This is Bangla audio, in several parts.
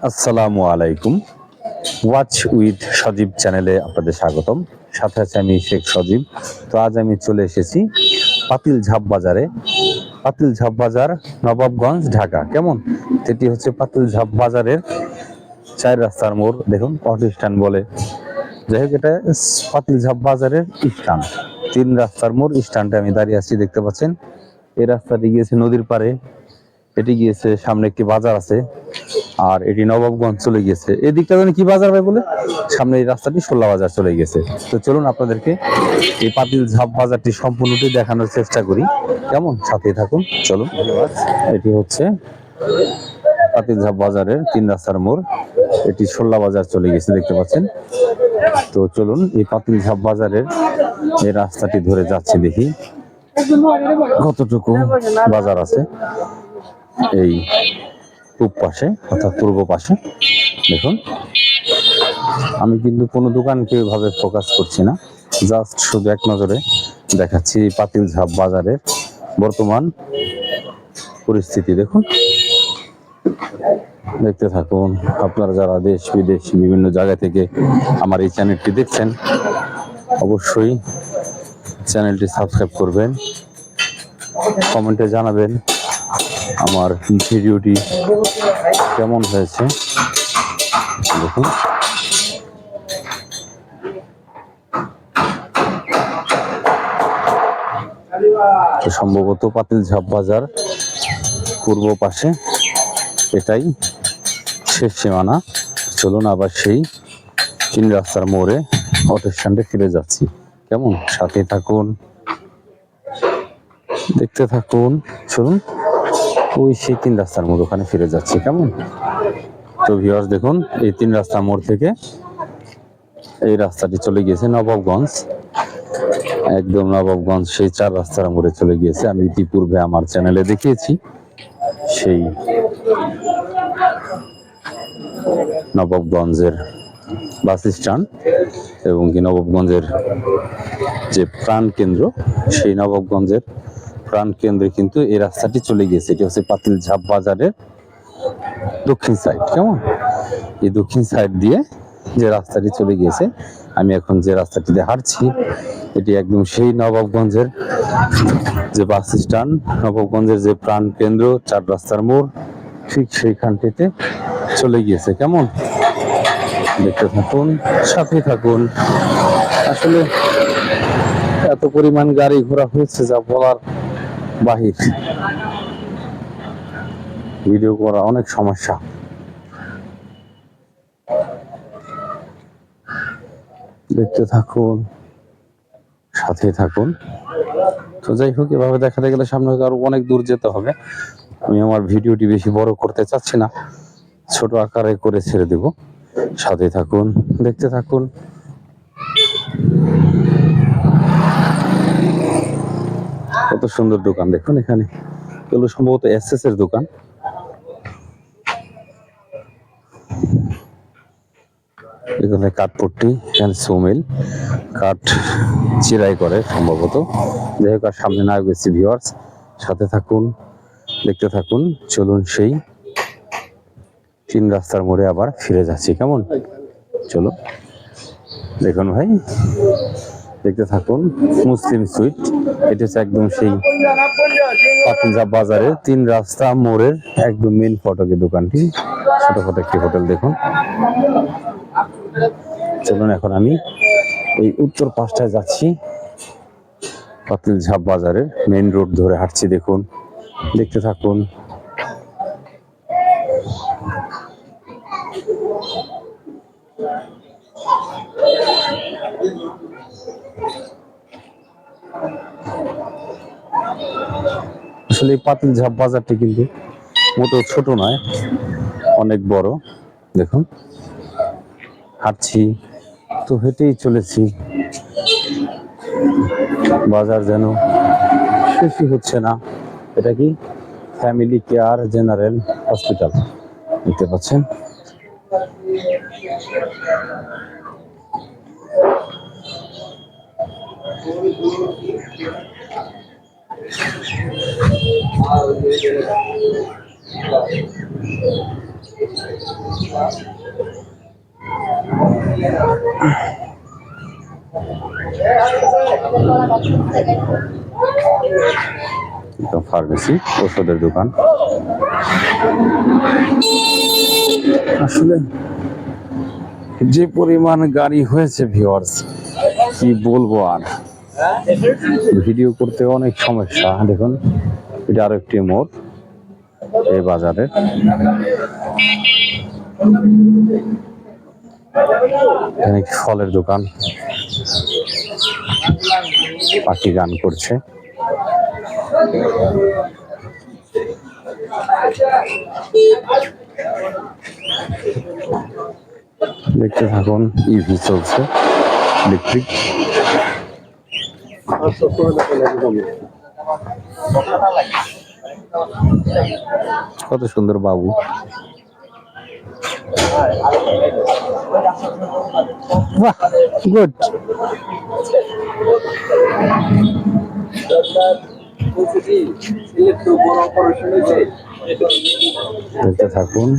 আসসালামু আলাইকুম। ওয়াচ উইথ সজীব চ্যানেলে আপনাদের স্বাগতম। সাথে আছে আমি শেখ সজীব। তো আজ আমি চলে এসেছি পাতিল ঝাপ বাজারে। পাতিল ঝাপ বাজার, নবাবগঞ্জ, ঢাকা। কেমন? এটি হচ্ছে পাতিল ঝাপ বাজারের 4 রাস্তার মোড়। দেখুন, অটো স্ট্যান্ড বলে। যাই হোক, এটা পাতিল ঝাপ বাজারের স্ট্যান্ড। 3 রাস্তার মোড় স্ট্যান্ডে আমি দাঁড়িয়ে আছি, দেখতে পাচ্ছেন। এই রাস্তাটি গিয়েছে নদীর পাড়ে, এটি গিয়েছে সামনে একটি বাজার আছে, আর এটি নবাবগঞ্জ চলে গিয়েছে। এই দিকটা জানি কি বাজার ভাই বলে, সামনে এই রাস্তাটি শোলা বাজার চলে গেছে। তো চলুন আপনাদেরকে এই পাতিল ঝাপ বাজারটি সম্পূর্ণটি দেখানোর চেষ্টা করি। কেমন? সাথে থাকুন, চলুন। এটি হচ্ছে পাতিল ঝাপ বাজারের 3 রাস্তার মোড়। এটি শোলা বাজার চলে গেছে, দেখতে পাচ্ছেন। তো চলুন এই পাতিল ঝাপ বাজারের এই রাস্তাটি ধরে যাচ্ছি, দেখি কতটুকু বাজার আছে এই পূব পাশে, অর্থাৎ পূর্ব পাশে। দেখুন, আমি কিন্তু কোনো দোকানকে এভাবে ফোকাস করছি না, জাস্ট শুধু এক নজরে দেখাচ্ছি পাতিল ঝাপ বাজারের বর্তমান পরিস্থিতি। দেখুন, দেখতে থাকুন। আপনারা যারা দেশ বিদেশ বিভিন্ন জায়গা থেকে আমার এই চ্যানেলটি দেখছেন, অবশ্যই চ্যানেলটি সাবস্ক্রাইব করবেন, কমেন্টে জানাবেন আমার ভিডিওটি কেমন হয়েছে। দেখুন, সম্ভবত পাতিল ঝাপ বাজার পূর্ব পাশে, এটাই শেষ সীমানা। চলুন আবার সেই 3 রাস্তার মোড়ে অটো স্ট্যান্ডে ফিরে যাচ্ছি। কেমন? সাথে থাকুন, দেখতে থাকুন। চলুন, ওই সেই 3 রাস্তার মোড়, ওখানে ফিরে যাচ্ছি। কেমন? তো ভিউয়ার্স, দেখুন, এই 3 রাস্তার মোড় থেকে এই রাস্তাটি চলে গিয়েছে নবাবগঞ্জ। একদম নবাবগঞ্জ সেই 4 রাস্তার মোড়ে চলে গিয়েছে। আমি ইতিপূর্বে আমার চ্যানেলে দেখিয়েছি সেই নবাবগঞ্জের বাস স্ট্যান্ড এবং কি নবাবগঞ্জের যে প্রাণ কেন্দ্র, সেই নবাবগঞ্জের প্রাণ কেন্দ্রে কিন্তু এই রাস্তাটি চলে গিয়েছে। এটি হচ্ছে পাতিল ঝাপ বাজারের দক্ষিণ সাইড। কেমন? এই দক্ষিণ সাইড দিয়ে যে রাস্তাটি চলে গিয়েছে, আমি এখন যে রাস্তাটিতে হাঁটছি, এটি একদম সেই নবাবগঞ্জের যে বাস স্ট্যান্ড, নবাবগঞ্জের যে প্রাণ কেন্দ্র, 4 রাস্তার মোড়, ঠিক সেইখানটিতে চলে গিয়েছে। কেমন? দেখতে থাকুন, সাথে থাকুন। আসলে এত পরিমাণ গাড়ি ঘোড়া হয়েছে যা বলার বাহির। ভিডিও করা অনেক সমস্যা। দেখতে থাকুন, সাথে থাকুন। তো যাই হোক, এভাবে দেখাতে গেলে সামনে আরো অনেক দূর যেতে হবে। আমি আমার ভিডিওটি বেশি বড় করতে চাচ্ছি না, ছোট আকারে করে ছেড়ে দেব। সাথে থাকুন, দেখতে থাকুন। কত সুন্দর দোকান দেখুন এখানে। এগুলো সম্ভবত এসএস এর দোকান। এখানে কাঠপট্টি, এখানে সোমিল, কাঠ চিরাই করে সম্ভবত। যাই হোক, আর সামনে না গেছি ভিউয়ার্স, সাথে থাকুন, দেখতে থাকুন। চলুন সেই 3 রাস্তার মোড়ে আবার ফিরে যাচ্ছি। কেমন? চলো, দেখুন ভাই, দেখতে থাকুন। মুসলিম সুইট, এটা হচ্ছে একদম সেই পাতিল ঝাপ বাজারের 3 রাস্তা মোড়ের একদম মেন ফটকে দোকানটি। ছোটখাটো একটি হোটেল। দেখুন, চলুন এখন আমি এই উত্তর পাশটায় যাচ্ছি, পাতিল ঝাপ বাজারের মেন রোড ধরে হাঁটছি। দেখুন, দেখতে থাকুন। আসলে এই পাতিল ঝাপ বাজারটি কিন্তু মোটেও ছোট নয়, অনেক বড়। দেখুন, হাঁটছি তো, হেঁটেই চলেছি। বাজার যেন শেষই হচ্ছে না। এটা কি ফ্যামিলি কেয়ার জেনারেল হসপিটাল, দেখতে পাচ্ছেন। ফার্মেসি, ওষুধের দোকান। আসলে যে পরিমাণ গাড়ি হয়েছে ভিউয়ার্স, কি বলবো আর, ভিডিও করতে অনেক সমস্যা। দেখুন, এটা আরো একটি মোড় এই বাজারে। এখানে একটি ফলের দোকান, পাখি গান করছে। দেখতে থাকুন, ইভি চলছে, ইলেকট্রিক। কত সুন্দর বাবু। বাহ, গুড। দেখতে থাকুন।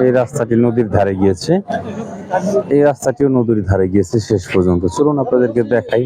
এই রাস্তাটি নদীর ধারে গিয়েছে, এই রাস্তাটিও নদীর ধারে গিয়েছে শেষ পর্যন্ত। চলুন আপনাদেরকে দেখাই,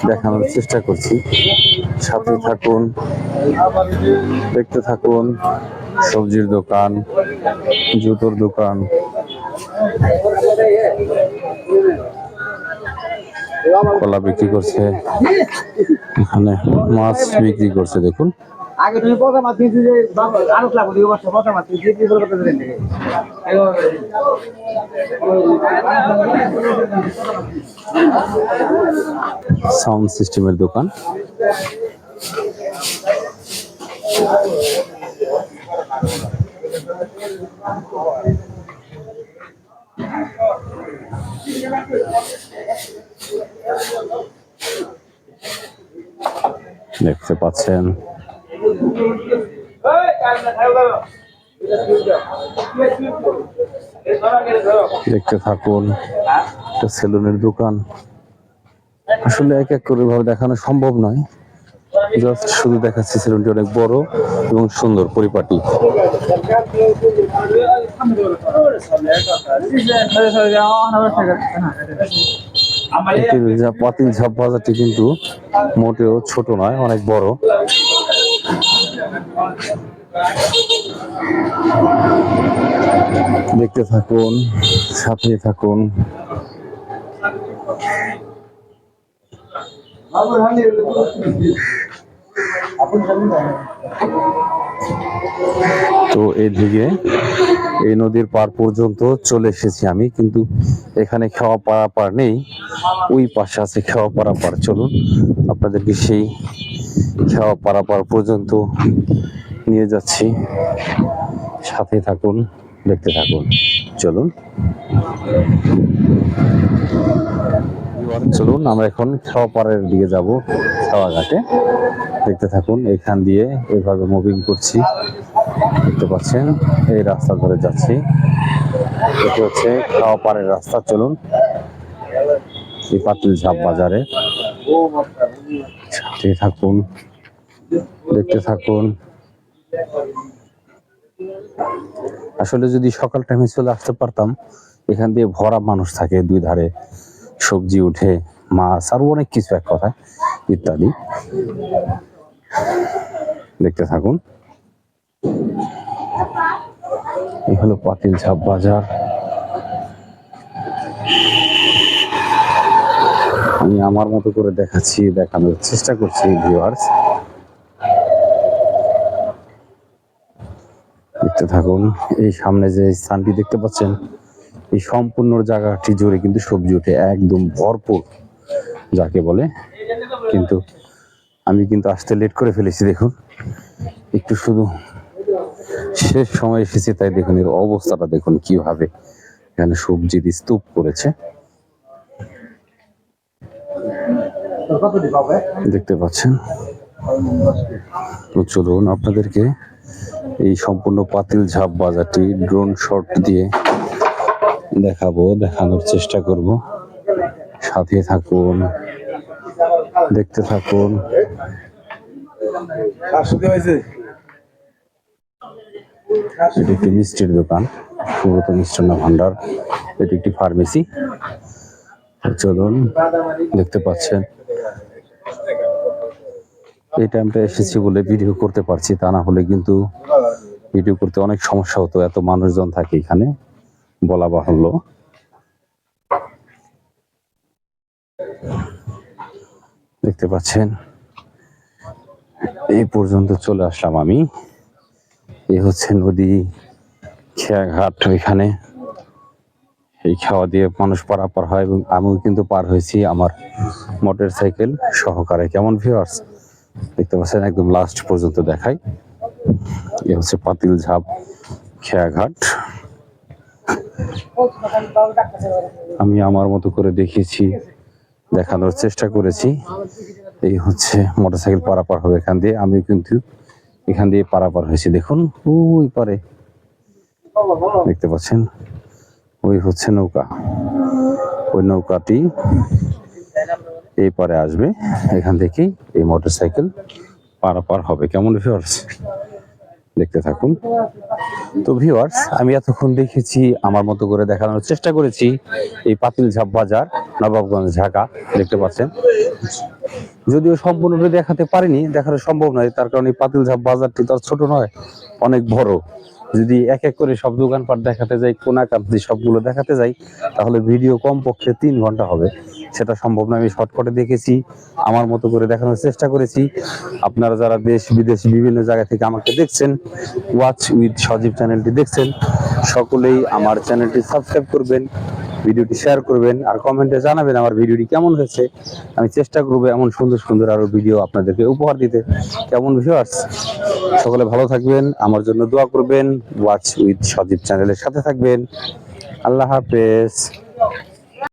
দেখানোর চেষ্টা করছি, সাথে থাকুন, দেখতে থাকুন। সবজির দোকান, জুতোর দোকান, কলা বিক্রি করছে, এখানে মাছ বিক্রি করছে। দেখুন, আগে তুমি পচা মাছ দিয়েছি যে আরো লাগবে দুই বছর পচা মাছ দিয়ে কি করে করতে দেন সাউন্ড সিস্টেমের দোকান। দেখতে পাচ্ছেন, দেখতে থাকুন। একটা সেলুনের দোকান। আসলে এক এক করে ভাবে দেখানো সম্ভব নয়, জাস্ট শুধু দেখাচ্ছি সেলুনটি অনেক বড় এবং সুন্দর পরিপাটি। পাতিল ঝাপ বাজারটি কিন্তু মোটেও ছোট নয়, অনেক বড়। দেখতে থাকুন, সাথে থাকুন। তো এইদিকে এই নদীর পার পর্যন্ত চলে এসেছি আমি, কিন্তু এখানে খাওয়া পারাপার নেই, ওই পাশে আছে খাওয়া পারাপার। চলুন আপনাদেরকে সেই খাওয়া পারাপার পর্যন্ত নিয়ে যাচ্ছি, সাথে থাকুন, দেখতে থাকুন। চলুন চলুন আমরা এখন খাওয়া পাড়ের দিকে যাব, খাওয়া ঘাটে। দেখতে থাকুন, এখান দিয়ে এভাবে মুভিং করছি, দেখতে পাচ্ছেন এই রাস্তা ধরে যাচ্ছি। এটি হচ্ছে খাওয়া পাড়ের রাস্তা। চলুন এই পাতিল ঝাপ বাজারে, সাথে থাকুন, দেখতে থাকুন। আসলে যদি সকাল টাইমে চলে আসতে পারতাম, এখান দিয়ে ভরা মানুষ থাকে, দুই ধারে সবজি উঠে, মাছ আর অনেক কিছু, এক কথায় ইত্যাদি। দেখতে থাকুন, এই হলো পাতিল ঝাপ বাজার। আমি আমার মতো করে দেখাচ্ছি, দেখানোর চেষ্টা করছি ভিউয়ার্স। দেখতে থাকুন, এই সামনে যে স্থানটি দেখতে পাচ্ছেন, এই সম্পূর্ণ জায়গাটি জুড়ে কিন্তু সবজি উঠে, একদম ভরপুর যাকে বলে। কিন্তু আমি কিন্তু আসতে লেট করে ফেলেছি, দেখুন একটু, শুধু শেষ সময় এসেছি, তাই দেখুন এর অবস্থাটা দেখুন কিভাবে এখানে সবজির স্তূপ করেছে, দেখতে পাচ্ছেন। তো চলুন আপনাদেরকে এই সম্পূর্ণ পাতিল ঝাপ বাজারটি ড্রোন শট দিয়ে দেখাবো, দেখানোর চেষ্টা করব। সাথে থাকুন, দেখতে থাকুন। এটি একটি মিষ্টির দোকান, সুব্রত মিষ্টান্ন ভান্ডার। এটি একটি ফার্মেসি। চলুন, দেখতে পাচ্ছেন এই টাইমটা এসেছি বলে ভিডিও করতে পারছি, তা না হলে কিন্তু ভিডিও করতে অনেক সমস্যা হতো, এত মানুষজন থাকে এখানে, বলা বাহুল্য। দেখতে পাচ্ছেন এই পর্যন্ত চলে আসলাম আমি। এই হচ্ছে নদী, খেয়াঘাট। এখানে এই খাওয়া দিয়ে মানুষ পারাপার হয় এবং আমিও কিন্তু পার হয়েছি আমার মোটর সাইকেল সহকারে। কেমন ভিউয়ার্স দেখতে পাচ্ছেন, একদম লাস্ট পর্যন্ত দেখাই। এ হচ্ছে পাতিল ঝাপ খেয়াঘাট। আমি আমার মতো করে দেখিয়েছি, দেখানোর চেষ্টা করেছি। এই হচ্ছে মোটরসাইকেল পারাপার হবে এখান দিয়ে, আমিও কিন্তু এখান দিয়ে পারাপার হয়েছি। দেখুন ওই পারে দেখতে পাচ্ছেন, ওই হচ্ছে নৌকা। ওই নৌকাটি এই পারে আসবে, এখান থেকেই এই মোটরসাইকেল পারাপার হবে। কেমন ভিউয়ার্স দেখতে থাকুন। তো ভিউয়ার্স, আমি এতক্ষণ দেখেছি, আমার মতো করে দেখানোর চেষ্টা করেছি এই পাতিল ঝাপ বাজার, নবাবগঞ্জ, ঢাকা। দেখতে পাচ্ছেন, যদিও সম্পূর্ণটা দেখাতে পারিনি, দেখানো সম্ভব নয়, তার কারণ এই পাতিল ঝাপ বাজারটি তো আর ছোট নয়, অনেক বড়। যদি এক এক করে সব দোকানপাট দেখাতে যাই, কোনাকান্তি সবগুলো দেখাতে যাই, তাহলে ভিডিও কমপক্ষে 3 ঘন্টা হবে। সেটা সম্ভব না। আমি শর্টকাটে দেখেছি, আমার মতো করে দেখানোর চেষ্টা করেছি। আপনারা যারা দেশ বিদেশ বিভিন্ন জায়গা থেকে আমাকে দেখছেন, ওয়াচ উইথ সজীব চ্যানেলটি দেখছেন, সকলেই আমার চ্যানেলটি সাবস্ক্রাইব করবেন, ভিডিওটি শেয়ার করবেন, আর কমেন্টে জানাবেন আমার ভিডিওটি কেমন হয়েছে। আমি চেষ্টা করবো এমন সুন্দর সুন্দর আরো ভিডিও আপনাদেরকে উপহার দিতে। কেমন ভিউয়ার্স, সকলে ভালো থাকবেন, আমার জন্য দোয়া করবেন, ওয়াচ উইথ সজীব চ্যানেলের সাথে থাকবেন। আল্লাহ হাফেজ।